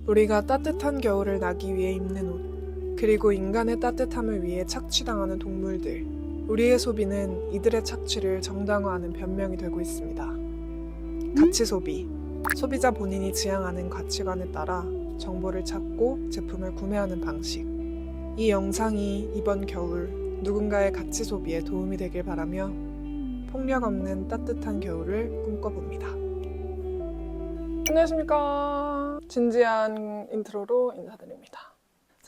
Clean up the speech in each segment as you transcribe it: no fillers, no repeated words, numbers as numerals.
우리가 따뜻한 겨울을 나기 위해 입는 옷, 그리고 인간의 따뜻함을 위해 착취당하는 동물들. 우리의 소비는 이들의 착취를 정당화하는 변명이 되고 있습니다. 가치 소비. 소비자 본인이 지향하는 가치관에 따라 정보를 찾고 제품을 구매하는 방식. 이 영상이 이번 겨울 누군가의 가치 소비에 도움이 되길 바라며 폭력 없는 따뜻한 겨울을 꿈꿔봅니다. 안녕하십니까. 진지한 인트로로 인사드립니다.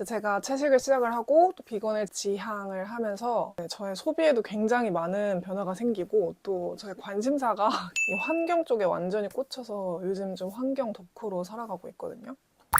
제가 채식을 시작을 하고 또 비건을 지향을 하면서 저의 소비에도 굉장히 많은 변화가 생기고 또 저의 관심사가 이 환경 쪽에 완전히 꽂혀서 요즘 좀 환경 덕후로 살아가고 있거든요.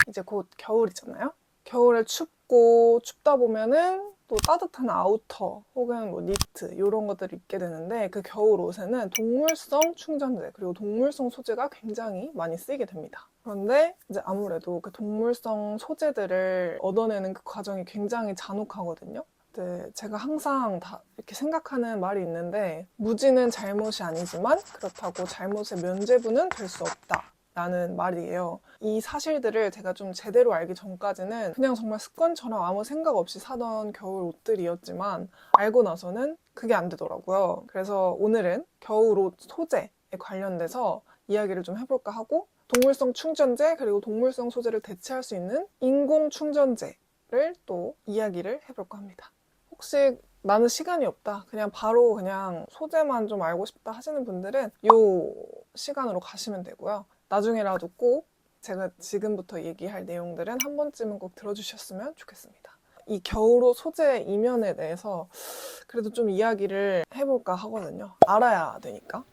이제 곧 겨울이잖아요. 겨울에 춥다 보면은 또 따뜻한 아우터 혹은 뭐 니트 이런 것들을 입게 되는데 그 겨울 옷에는 동물성 충전재 그리고 동물성 소재가 굉장히 많이 쓰이게 됩니다. 그런데 이제 아무래도 그 동물성 소재들을 얻어내는 그 과정이 굉장히 잔혹하거든요. 근데 제가 항상 다 이렇게 생각하는 말이 있는데 무지는 잘못이 아니지만 그렇다고 잘못의 면죄부는 될 수 없다. 라는 말이에요. 이 사실들을 제가 좀 제대로 알기 전까지는 그냥 정말 습관처럼 아무 생각 없이 사던 겨울 옷들이었지만 알고 나서는 그게 안 되더라고요. 그래서 오늘은 겨울 옷 소재에 관련돼서 이야기를 좀 해볼까 하고 동물성 충전재 그리고 동물성 소재를 대체할 수 있는 인공 충전재를 또 이야기를 해볼까 합니다. 혹시 나는 시간이 없다. 바로 소재만 좀 알고 싶다 하시는 분들은 이 시간으로 가시면 되고요. 나중에라도 꼭 제가 지금부터 얘기할 내용들은 한 번쯤은 꼭 들어주셨으면 좋겠습니다. 이 겨울옷 소재 이면에 대해서 그래도 좀 이야기를 해볼까 하거든요. 알아야 되니까.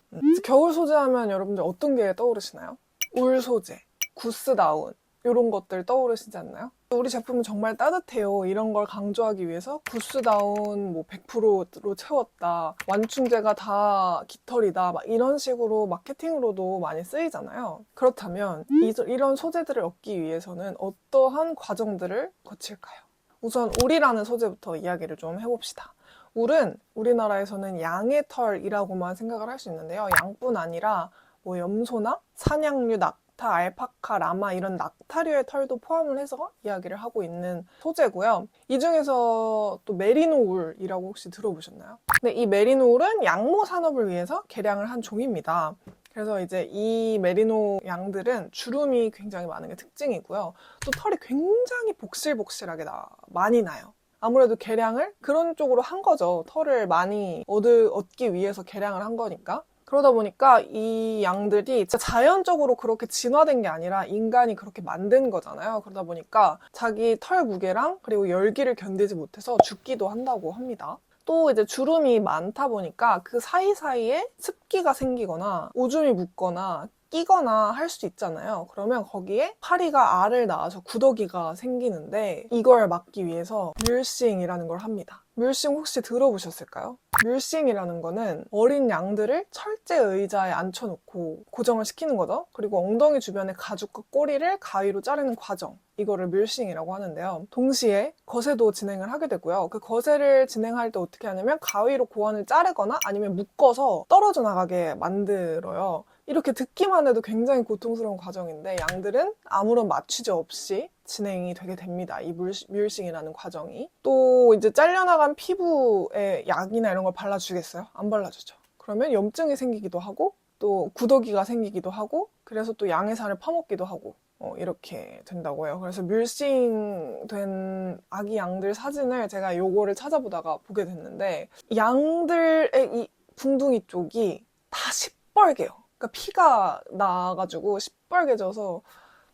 겨울 소재 하면 여러분들 어떤 게 떠오르시나요? 울 소재, 구스다운 이런 것들 떠오르시지 않나요? 우리 제품은 정말 따뜻해요. 이런 걸 강조하기 위해서 구스다운 100%로 채웠다. 완충제가 다 깃털이다. 막 이런 식으로 마케팅으로도 많이 쓰이잖아요. 그렇다면 이런 소재들을 얻기 위해서는 어떠한 과정들을 거칠까요? 우선 울이라는 소재부터 이야기를 좀 해봅시다. 울은 우리나라에서는 양의 털이라고만 생각을 할 수 있는데요. 양뿐 아니라 염소나 사냥류, 낙타, 알파카, 라마 이런 낙타류의 털도 포함을 해서 이야기를 하고 있는 소재고요. 이 중에서 또 메리노 울이라고 혹시 들어보셨나요? 근데 이 메리노 울은 양모 산업을 위해서 개량을 한 종입니다. 그래서 이제 이 메리노 양들은 주름이 굉장히 많은 게 특징이고요. 또 털이 굉장히 복실복실하게 많이 나요. 아무래도 개량을 그런 쪽으로 한 거죠. 털을 많이 얻기 위해서 개량을 한 거니까. 그러다 보니까 이 양들이 자연적으로 그렇게 진화된 게 아니라 인간이 그렇게 만든 거잖아요. 그러다 보니까 자기 털 무게랑 그리고 열기를 견디지 못해서 죽기도 한다고 합니다. 또 이제 주름이 많다 보니까 그 사이사이에 습기가 생기거나 오줌이 묻거나 끼거나 할 수 있잖아요. 그러면 거기에 파리가 알을 낳아서 구더기가 생기는데 이걸 막기 위해서 뮬싱이라는 걸 합니다. 뮬싱 혹시 들어보셨을까요? 뮬싱이라는 거는 어린 양들을 철제 의자에 앉혀놓고 고정을 시키는 거죠. 그리고 엉덩이 주변에 가죽과 꼬리를 가위로 자르는 과정. 이거를 뮬싱이라고 하는데요. 동시에 거세도 진행을 하게 되고요. 그 거세를 진행할 때 어떻게 하냐면 가위로 고환을 자르거나 아니면 묶어서 떨어져 나가게 만들어요. 이렇게 듣기만 해도 굉장히 고통스러운 과정인데 양들은 아무런 마취제 없이 진행이 되게 됩니다. 이 뮬싱이라는 과정이. 또 이제 잘려나간 피부에 약이나 이런 걸 발라주겠어요? 안 발라주죠. 그러면 염증이 생기기도 하고 또 구더기가 생기기도 하고 그래서 또 양의 살을 파먹기도 하고 이렇게 된다고 해요. 그래서 뮬싱 된 아기 양들 사진을 제가 요거를 찾아보다가 보게 됐는데 양들의 이 붕둥이 쪽이 다 시뻘개요. 그러니까 피가 나가지고 시뻘개져서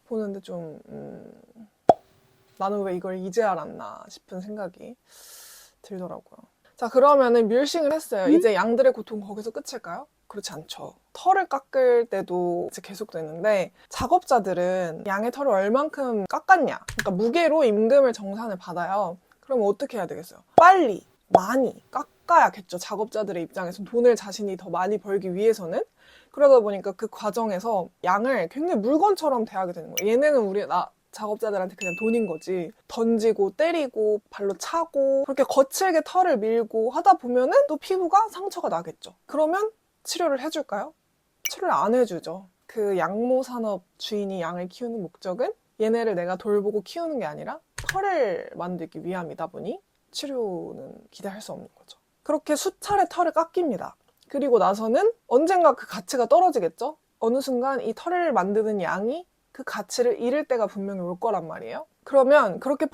보는데 좀 나는 왜 이걸 이제 알았나 싶은 생각이 들더라고요. 자, 그러면은 뮬싱을 했어요. 이제 양들의 고통은 거기서 끝일까요? 그렇지 않죠. 털을 깎을 때도 이제 계속되는데 작업자들은 양의 털을 얼만큼 깎았냐, 그러니까 무게로 임금을 정산을 받아요. 그럼 어떻게 해야 되겠어요? 빨리, 많이 깎아야겠죠. 작업자들의 입장에서 돈을 자신이 더 많이 벌기 위해서는. 그러다 보니까 그 과정에서 양을 굉장히 물건처럼 대하게 되는 거예요. 얘네는 작업자들한테 그냥 돈인 거지. 던지고 때리고 발로 차고 그렇게 거칠게 털을 밀고 하다 보면은 또 피부가 상처가 나겠죠. 그러면 치료를 해줄까요? 치료를 안 해주죠. 그 양모 산업 주인이 양을 키우는 목적은 얘네를 내가 돌보고 키우는 게 아니라 털을 만들기 위함이다 보니 치료는 기대할 수 없는 거죠. 그렇게 수차례 털을 깎입니다. 그리고 나서는 언젠가 그 가치가 떨어지겠죠? 어느 순간 이 털을 만드는 양이 그 가치를 잃을 때가 분명히 올 거란 말이에요. 그러면 그렇게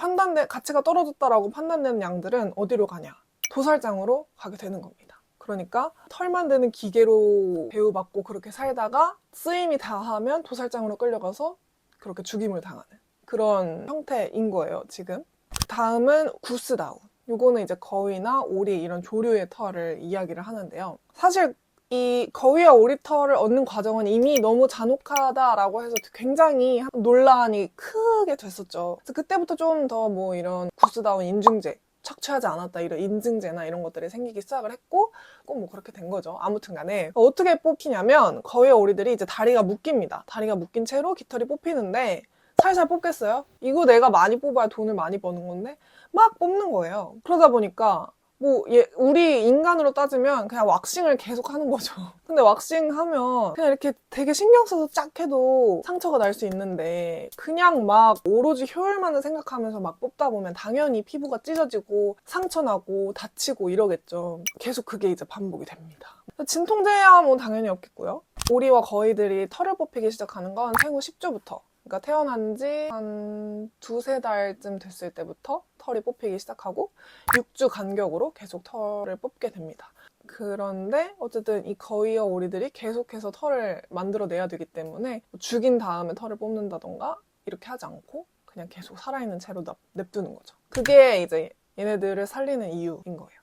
가치가 떨어졌다라고 판단되는 양들은 어디로 가냐? 도살장으로 가게 되는 겁니다. 그러니까 털 만드는 기계로 대우받고 그렇게 살다가 쓰임이 다하면 도살장으로 끌려가서 그렇게 죽임을 당하는 그런 형태인 거예요, 지금. 다음은 구스다운. 요거는 이제 거위나 오리 이런 조류의 털을 이야기를 하는데요. 사실 이 거위와 오리 털을 얻는 과정은 이미 너무 잔혹하다라고 해서 굉장히 논란이 크게 됐었죠. 그래서 그때부터 좀 더 뭐 이런 구스다운 인증제, 착취하지 않았다 이런 인증제나 이런 것들이 생기기 시작을 했고 꼭 뭐 그렇게 된 거죠. 아무튼 간에 어떻게 뽑히냐면 거위와 오리들이 이제 다리가 묶입니다. 다리가 묶인 채로 깃털이 뽑히는데 살살 뽑겠어요? 이거 내가 많이 뽑아야 돈을 많이 버는 건데 막 뽑는 거예요. 그러다 보니까 뭐 우리 인간으로 따지면 그냥 왁싱을 계속 하는 거죠. 근데 왁싱하면 그냥 이렇게 되게 신경 써서 쫙 해도 상처가 날 수 있는데 그냥 막 오로지 효율만을 생각하면서 막 뽑다 보면 당연히 피부가 찢어지고 상처나고 다치고 이러겠죠. 계속 그게 이제 반복이 됩니다. 진통제야 뭐 당연히 없겠고요. 오리와 거위들이 털을 뽑히기 시작하는 건 생후 10주부터 그러니까 태어난 지 한 2~3달쯤 됐을 때부터 털이 뽑히기 시작하고 6주 간격으로 계속 털을 뽑게 됩니다. 그런데 어쨌든 이 거위와 오리들이 계속해서 털을 만들어내야 되기 때문에 죽인 다음에 털을 뽑는다던가 이렇게 하지 않고 그냥 계속 살아있는 채로 냅두는 거죠. 그게 이제 얘네들을 살리는 이유인 거예요.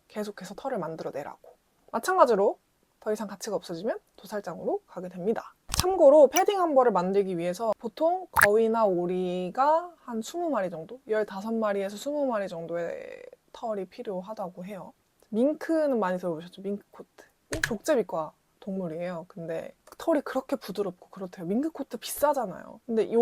계속해서 털을 만들어내라고. 마찬가지로 더 이상 가치가 없어지면 도살장으로 가게 됩니다. 참고로 패딩 한 벌을 만들기 위해서 보통 거위나 오리가 한 20마리 정도? 15마리에서 20마리 정도의 털이 필요하다고 해요. 밍크는 많이 들어보셨죠? 밍크 코트. 족제비과 동물이에요. 근데 털이 그렇게 부드럽고 그렇대요. 밍크 코트 비싸잖아요. 근데 요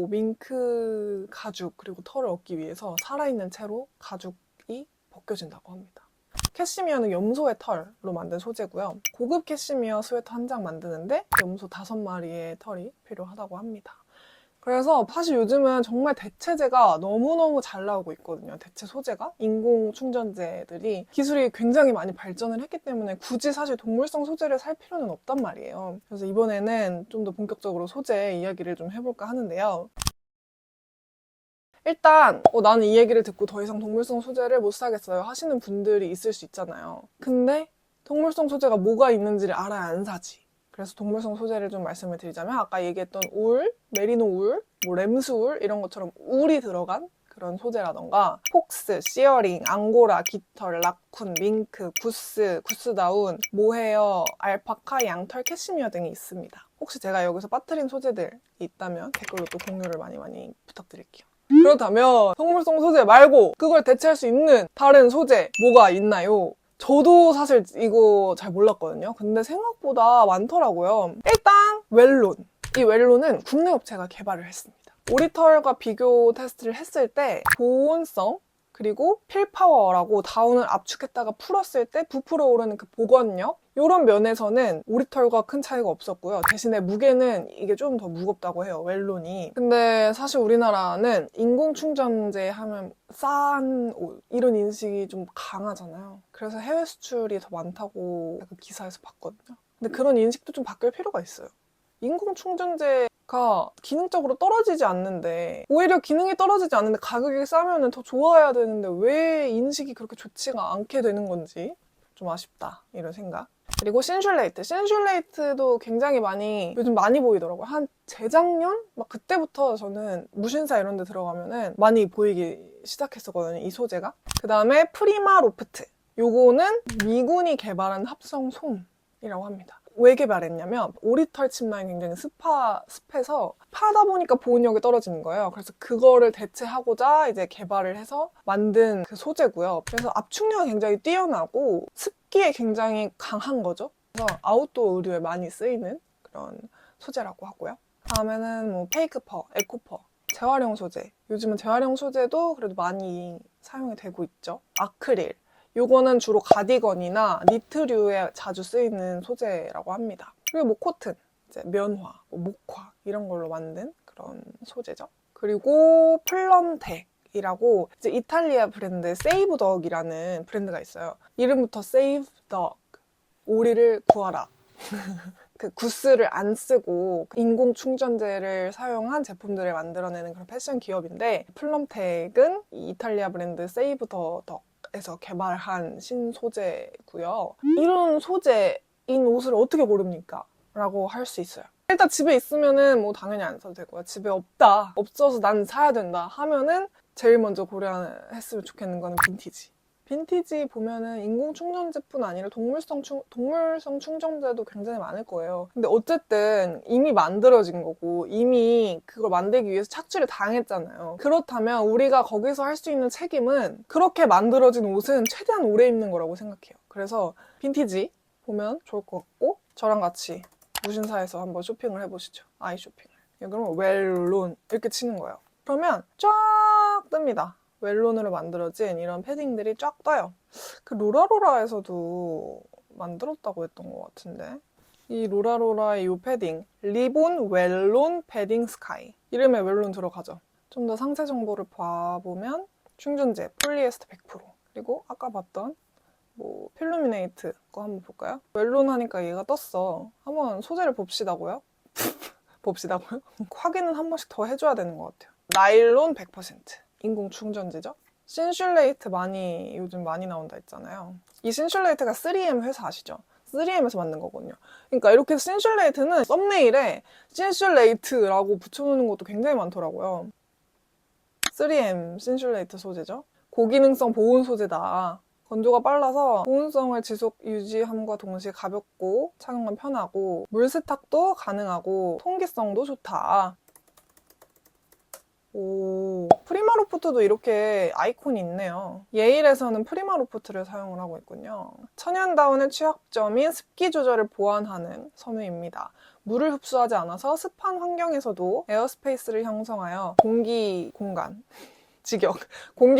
밍크 가죽 그리고 털을 얻기 위해서 살아있는 채로 가죽이 벗겨진다고 합니다. 캐시미어는 염소의 털로 만든 소재고요. 고급 캐시미어 스웨터 한 장 만드는데 염소 5마리의 털이 필요하다고 합니다. 그래서 사실 요즘은 정말 대체제가 너무너무 잘 나오고 있거든요. 대체 소재가. 인공 충전재들이 기술이 굉장히 많이 발전을 했기 때문에 굳이 사실 동물성 소재를 살 필요는 없단 말이에요. 그래서 이번에는 좀 더 본격적으로 소재 이야기를 좀 해볼까 하는데요. 일단 나는 이 얘기를 듣고 더 이상 동물성 소재를 못 사겠어요 하시는 분들이 있을 수 있잖아요. 근데 동물성 소재가 뭐가 있는지를 알아야 안 사지. 그래서 동물성 소재를 좀 말씀을 드리자면 아까 얘기했던 울, 메리노 울, 뭐 램스 울 이런 것처럼 울이 들어간 그런 소재라던가 폭스, 시어링, 앙고라, 깃털, 라쿤, 밍크, 구스, 구스다운, 모헤어, 알파카, 양털, 캐시미어 등이 있습니다. 혹시 제가 여기서 빠뜨린 소재들이 있다면 댓글로 또 공유를 많이 부탁드릴게요. 그렇다면 동물성 소재 말고 그걸 대체할 수 있는 다른 소재 뭐가 있나요? 저도 사실 이거 잘 몰랐거든요. 근데 생각보다 많더라고요. 일단 웰론. 이 웰론은 국내 업체가 개발을 했습니다. 오리털과 비교 테스트를 했을 때 보온성 그리고 필파워라고 다운을 압축했다가 풀었을 때 부풀어 오르는 그 복원력 이런 면에서는 오리털과 큰 차이가 없었고요. 대신에 무게는 이게 좀 더 무겁다고 해요, 웰론이. 근데 사실 우리나라는 인공충전제 하면 싼 옷 이런 인식이 좀 강하잖아요. 그래서 해외 수출이 더 많다고 그 기사에서 봤거든요. 근데 그런 인식도 좀 바뀔 필요가 있어요. 인공충전제가 기능적으로 떨어지지 않는데 오히려 기능이 떨어지지 않는데 가격이 싸면 더 좋아야 되는데 왜 인식이 그렇게 좋지가 않게 되는 건지 좀 아쉽다 이런 생각. 그리고 신슐레이트도 굉장히 요즘 많이 보이더라고요. 한 재작년? 막 그때부터 저는 무신사 이런 데 들어가면은 많이 보이기 시작했었거든요, 이 소재가. 그 다음에 프리마 로프트. 요거는 미군이 개발한 합성 솜이라고 합니다. 왜 개발했냐면 오리털 침낭이 굉장히 습해서 파다 보니까 보온력이 떨어지는 거예요. 그래서 그거를 대체하고자 이제 개발을 해서 만든 그 소재고요. 그래서 압축력이 굉장히 뛰어나고 습기에 굉장히 강한 거죠. 그래서 아웃도어 의류에 많이 쓰이는 그런 소재라고 하고요. 다음에는 뭐 페이크퍼, 에코퍼, 재활용 소재. 요즘은 재활용 소재도 그래도 많이 사용이 되고 있죠. 아크릴. 요거는 주로 가디건이나 니트류에 자주 쓰이는 소재라고 합니다. 그리고 뭐 코튼, 이제 면화, 뭐 목화 이런 걸로 만든 그런 소재죠. 그리고 플럼덱이라고 이제 이탈리아 브랜드 세이브덕이라는 브랜드가 있어요. 이름부터 세이브덕, 오리를 구하라. 그 구스를 안 쓰고 인공 충전재를 사용한 제품들을 만들어내는 그런 패션 기업인데, 플럼텍은 이탈리아 브랜드 세이브 더 덕에서 개발한 신소재고요. 이런 소재인 옷을 어떻게 고릅니까? 라고 할 수 있어요. 일단 집에 있으면은 뭐 당연히 안 사도 되고요. 집에 없다, 없어서 난 사야 된다 하면은 제일 먼저 고려했으면 좋겠는 거는 빈티지. 빈티지 보면은 인공 충전재뿐 아니라 동물성 충전재도 굉장히 많을 거예요. 근데 어쨌든 이미 만들어진 거고 이미 그걸 만들기 위해서 착취를 당했잖아요. 그렇다면 우리가 거기서 할 수 있는 책임은 그렇게 만들어진 옷은 최대한 오래 입는 거라고 생각해요. 그래서 빈티지 보면 좋을 것 같고, 저랑 같이 무신사에서 한번 쇼핑을 해보시죠. 아이 쇼핑을. 그러면 웰론 이렇게 치는 거예요. 그러면 쫙 뜹니다. 웰론으로 만들어진 이런 패딩들이 쫙 떠요. 그 로라로라에서도 만들었다고 했던 것 같은데, 이 로라로라의 이 패딩, 리본 웰론 패딩 스카이, 이름에 웰론 들어가죠. 좀 더 상세 정보를 봐보면 충전재 폴리에스터 100%, 그리고 아까 봤던 뭐 필루미네이트 거 한번 볼까요? 웰론 하니까 얘가 떴어. 한번 소재를 봅시다고요? 봅시다고요? 확인은 한 번씩 더 해줘야 되는 것 같아요. 나일론 100%. 인공 충전재죠. 신슐레이트 요즘 많이 나온다 했잖아요. 이 신슐레이트가 3M 회사 아시죠? 3M에서 만든 거거든요. 그러니까 이렇게 신슐레이트는 썸네일에 신슐레이트라고 붙여놓는 것도 굉장히 많더라고요. 3M 신슐레이트 소재죠. 고기능성 보온 소재다. 건조가 빨라서 보온성을 지속 유지함과 동시에 가볍고 착용감 편하고 물 세탁도 가능하고 통기성도 좋다. 오, 프리마로프트도 이렇게 아이콘이 있네요. 예일에서는 프리마로프트를 사용을 하고 있군요. 천연다운의 취약점인 습기 조절을 보완하는 섬유입니다. 물을 흡수하지 않아서 습한 환경에서도 에어스페이스를 형성하여 공기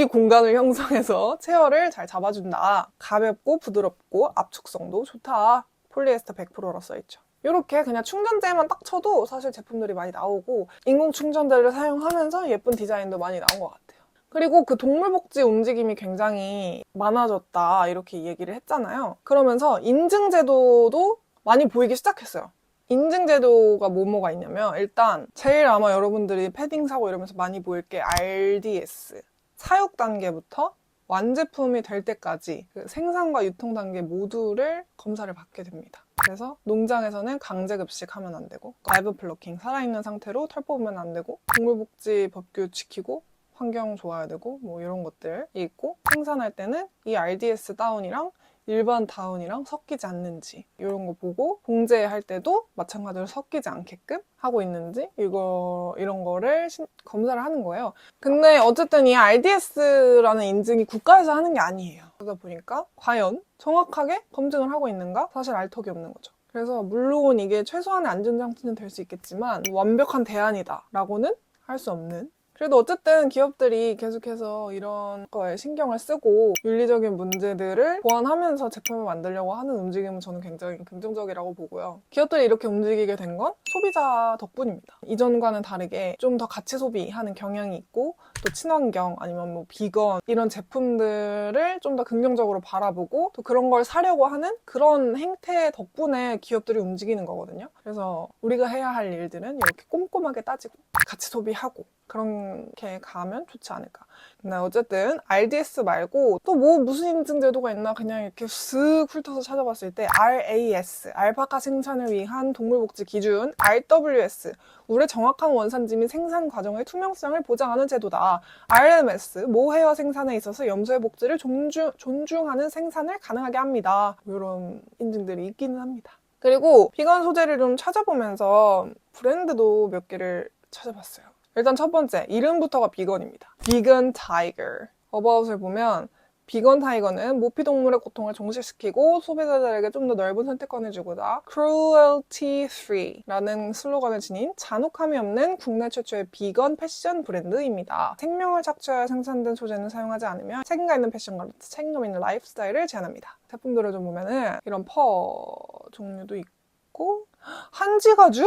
공간을 형성해서 체열을 잘 잡아준다. 가볍고 부드럽고 압축성도 좋다. 폴리에스터 100%라 써있죠. 이렇게 그냥 충전재만 딱 쳐도 사실 제품들이 많이 나오고 인공 충전재를 사용하면서 예쁜 디자인도 많이 나온 것 같아요. 그리고 그 동물복지 움직임이 굉장히 많아졌다 이렇게 얘기를 했잖아요. 그러면서 인증제도도 많이 보이기 시작했어요. 인증제도가 뭐가 있냐면, 일단 제일 아마 여러분들이 패딩 사고 이러면서 많이 보일 게 RDS, 사육 단계부터 완제품이 될 때까지 그 생산과 유통 단계 모두를 검사를 받게 됩니다. 그래서 농장에서는 강제 급식하면 안 되고, 라이브 플러킹, 살아있는 상태로 털 뽑으면 안 되고, 동물복지 법규 지키고 환경 좋아야 되고 뭐 이런 것들이 있고, 생산할 때는 이 RDS 다운이랑 일반 다운이랑 섞이지 않는지 이런 거 보고, 봉제할 때도 마찬가지로 섞이지 않게끔 하고 있는지 이런 거를 검사를 하는 거예요. 근데 어쨌든 이 RDS라는 인증이 국가에서 하는 게 아니에요. 그러다 보니까 과연 정확하게 검증을 하고 있는가? 사실 알 턱이 없는 거죠. 그래서 물론 이게 최소한의 안전장치는 될 수 있겠지만 완벽한 대안이다 라고는 할 수 없는, 그래도 어쨌든 기업들이 계속해서 이런 거에 신경을 쓰고 윤리적인 문제들을 보완하면서 제품을 만들려고 하는 움직임은 저는 굉장히 긍정적이라고 보고요. 기업들이 이렇게 움직이게 된 건 소비자 덕분입니다. 이전과는 다르게 좀 더 가치 소비하는 경향이 있고, 또 친환경 아니면 뭐 비건 이런 제품들을 좀 더 긍정적으로 바라보고 또 그런 걸 사려고 하는 그런 행태 덕분에 기업들이 움직이는 거거든요. 그래서 우리가 해야 할 일들은 이렇게 꼼꼼하게 따지고 가치 소비하고 그렇게 가면 좋지 않을까. 근데 어쨌든 RDS 말고 또 무슨 인증 제도가 있나 그냥 이렇게 쓱 훑어서 찾아봤을 때 RAS, 알파카 생산을 위한 동물복지 기준, RWS, 울의 정확한 원산지 및 생산 과정의 투명성을 보장하는 제도다. RMS, 모헤어 생산에 있어서 염소의 복지를 존중하는 생산을 가능하게 합니다. 이런 인증들이 있기는 합니다. 그리고 비건 소재를 좀 찾아보면서 브랜드도 몇 개를 찾아봤어요. 일단 첫 번째, 이름부터가 비건입니다. 비건 타이거. 어바웃을 보면 비건 타이거는 모피동물의 고통을 종식시키고 소비자들에게 좀 더 넓은 선택권을 주고자 cruelty free라는 슬로건을 지닌 잔혹함이 없는 국내 최초의 비건 패션 브랜드입니다. 생명을 착취하여 생산된 소재는 사용하지 않으며 책임감 있는 패션과 책임감 있는 라이프스타일을 제안합니다. 제품들을 좀 보면은 이런 퍼 종류도 있고, 한지 가죽?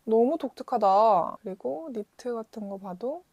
너무 독특하다. 그리고 니트 같은 거 봐도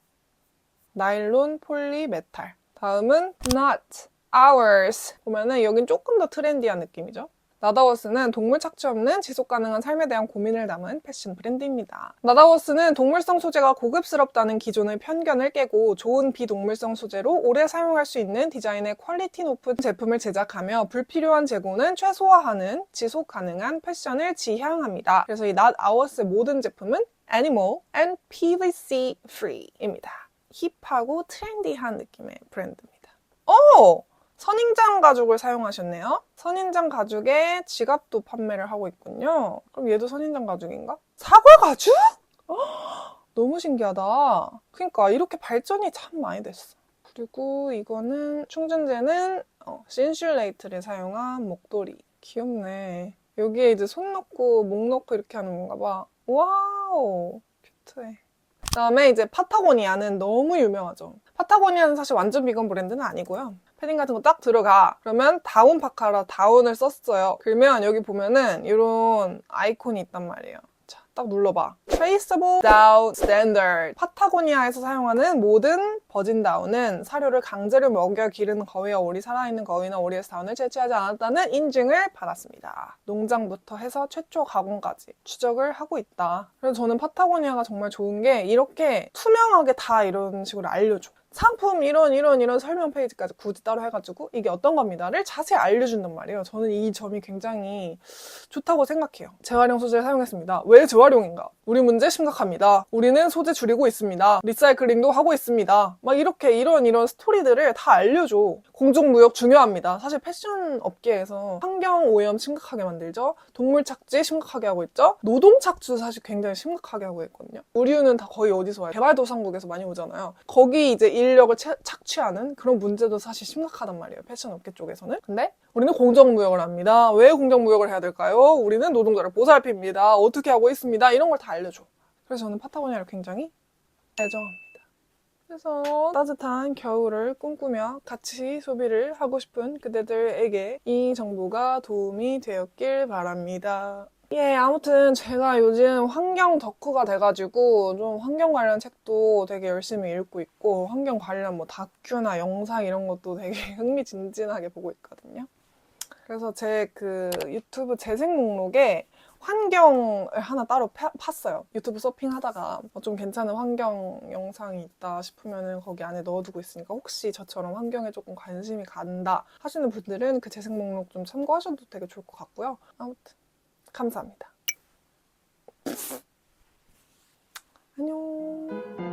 나일론, 폴리, 메탈. 다음은 not ours. 보면은 여긴 조금 더 트렌디한 느낌이죠. 나다워스는 동물 착취 없는 지속 가능한 삶에 대한 고민을 담은 패션 브랜드입니다. 나다워스는 동물성 소재가 고급스럽다는 기존의 편견을 깨고 좋은 비동물성 소재로 오래 사용할 수 있는 디자인의 퀄리티 높은 제품을 제작하며 불필요한 재고는 최소화하는 지속 가능한 패션을 지향합니다. 그래서 이 Not Ours의 모든 제품은 Animal and PVC Free입니다. 힙하고 트렌디한 느낌의 브랜드입니다. 오! 선인장 가죽을 사용하셨네요. 선인장 가죽에 지갑도 판매를 하고 있군요. 그럼 얘도 선인장 가죽인가? 사과 가죽? 너무 신기하다. 그러니까 이렇게 발전이 참 많이 됐어. 그리고 이거는 충전재는 신슐레이트를 사용한 목도리. 귀엽네. 여기에 이제 손 넣고 목 넣고 이렇게 하는 건가 봐. 와우, 큐트해. 그다음에 이제 파타고니아는 너무 유명하죠. 파타고니아는 사실 완전 비건 브랜드는 아니고요. 패딩 같은 거 딱 들어가. 그러면 다운 파카라 다운을 썼어요. 그러면 여기 보면은 이런 아이콘이 있단 말이에요. 자, 딱 눌러봐. Traceable Down Standard. 파타고니아에서 사용하는 모든 버진 다운은 사료를 강제로 먹여 기른 거위와 오리, 살아있는 거위나 오리에서 다운을 채취하지 않았다는 인증을 받았습니다. 농장부터 해서 최초 가공까지 추적을 하고 있다. 그래서 저는 파타고니아가 정말 좋은 게 이렇게 투명하게 다 이런 식으로 알려줘. 상품 이런 설명 페이지까지 굳이 따로 해가지고 이게 어떤 겁니다를 자세히 알려준단 말이에요. 저는 이 점이 굉장히 좋다고 생각해요. 재활용 소재를 사용했습니다. 왜 재활용인가? 우리 문제 심각합니다. 우리는 소재 줄이고 있습니다. 리사이클링도 하고 있습니다. 막 이렇게 이런 스토리들을 다 알려줘. 공정무역 중요합니다. 사실 패션 업계에서 환경 오염 심각하게 만들죠. 동물 착취 심각하게 하고 있죠. 노동 착취도 사실 굉장히 심각하게 하고 있거든요. 의류는 다 거의 어디서 와요? 개발도상국에서 많이 오잖아요. 거기 이제 인력을 착취하는 그런 문제도 사실 심각하단 말이에요. 패션 업계 쪽에서는. 근데 우리는 공정무역을 합니다. 왜 공정무역을 해야 될까요? 우리는 노동자를 보살핍니다. 어떻게 하고 있습니다. 이런 걸 다 알려줘. 그래서 저는 파타고니아를 굉장히 애정합니다. 그래서 따뜻한 겨울을 꿈꾸며 같이 소비를 하고 싶은 그대들에게 이 정보가 도움이 되었길 바랍니다. 예, 아무튼 제가 요즘 환경 덕후가 돼가지고 좀 환경 관련 책도 되게 열심히 읽고 있고 환경 관련 뭐 다큐나 영상 이런 것도 되게 흥미진진하게 보고 있거든요. 그래서 제 그 유튜브 재생 목록에 환경을 하나 따로 팠어요. 유튜브 서핑하다가 좀 괜찮은 환경 영상이 있다 싶으면 거기 안에 넣어두고 있으니까 혹시 저처럼 환경에 조금 관심이 간다 하시는 분들은 그 재생 목록 좀 참고하셔도 되게 좋을 것 같고요. 아무튼 감사합니다. 안녕.